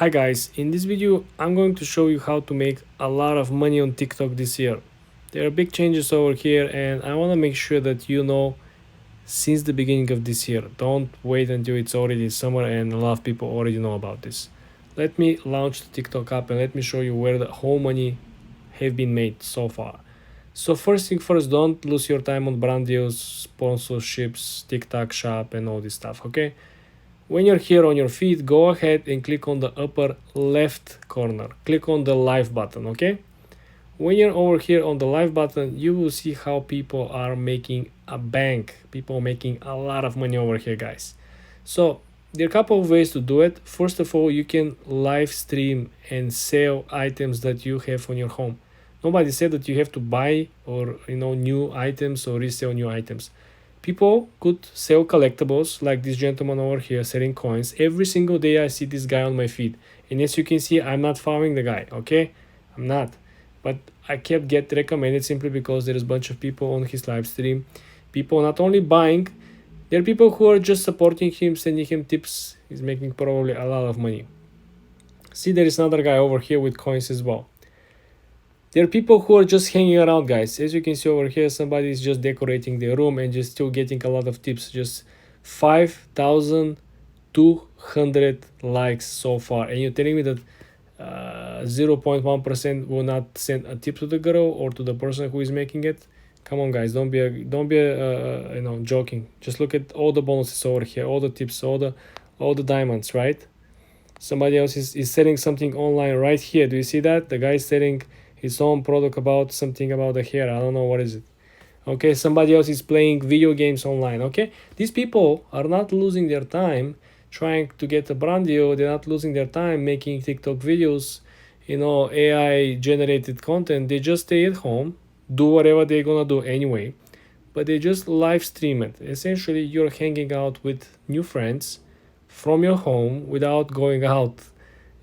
Hi guys, in this video I'm going to show you how to make a lot of money on TikTok this year. There are big changes over here and I want to make sure that you know since the beginning of this year. Don't wait until it's already summer and a lot of people already know about this. Let me launch the TikTok app and let me show you where the whole money have been made so far. So first thing first, don't lose your time on brand deals, sponsorships, TikTok shop and all this stuff, okay? When you're here on your feed, go ahead and click on the upper left corner. Click on the live button, okay? When you're over here on the live button, you will see how people are making a bank. People making a lot of money over here, guys. So there are a couple of ways to do it. First of all, you can live stream and sell items that you have on your home. Nobody said that you have to buy or new items or resell new items. People could sell collectibles like this gentleman over here selling coins. Every single day I see this guy on my feed. And as you can see, I'm not following the guy, okay? I'm not. But I kept get recommended simply because there's a bunch of people on his live stream. People not only buying, there are people who are just supporting him, sending him tips. He's making probably a lot of money. See, there is another guy over here with coins as well. There are people who are just hanging around, guys. As you can see over here, somebody is just decorating their room and just still getting a lot of tips. Just 5,200 likes so far. And you're telling me that 0.1% will not send a tip to the girl or to the person who is making it? Come on, guys, don't be joking. Just look at all the bonuses over here, all the tips, all the diamonds, right? Somebody else is selling something online right here. Do you see that? The guy is selling his own product about something about the hair. I don't know what is it. Okay, somebody else is playing video games online. Okay, these people are not losing their time trying to get a brand deal. They're not losing their time making TikTok videos, AI generated content. They just stay at home, do whatever they're gonna do anyway, but they just live stream it. Essentially, you're hanging out with new friends from your home without going out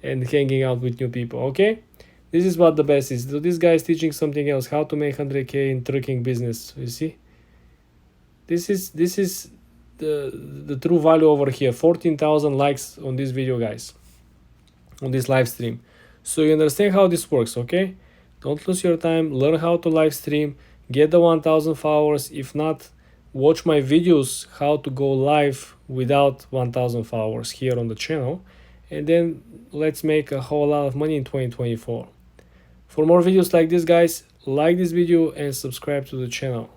and hanging out with new people. Okay, this is what the best is. So this guy is teaching something else, how to make 100K in trucking business. You see, this is the true value over here. 14,000 likes on this video, guys, on this live stream. So you understand how this works, okay? Don't lose your time. Learn how to live stream. Get the 1,000 followers. If not, watch my videos how to go live without 1,000 followers here on the channel, and then let's make a whole lot of money in 2024. For more videos like this, guys, like this video and subscribe to the channel.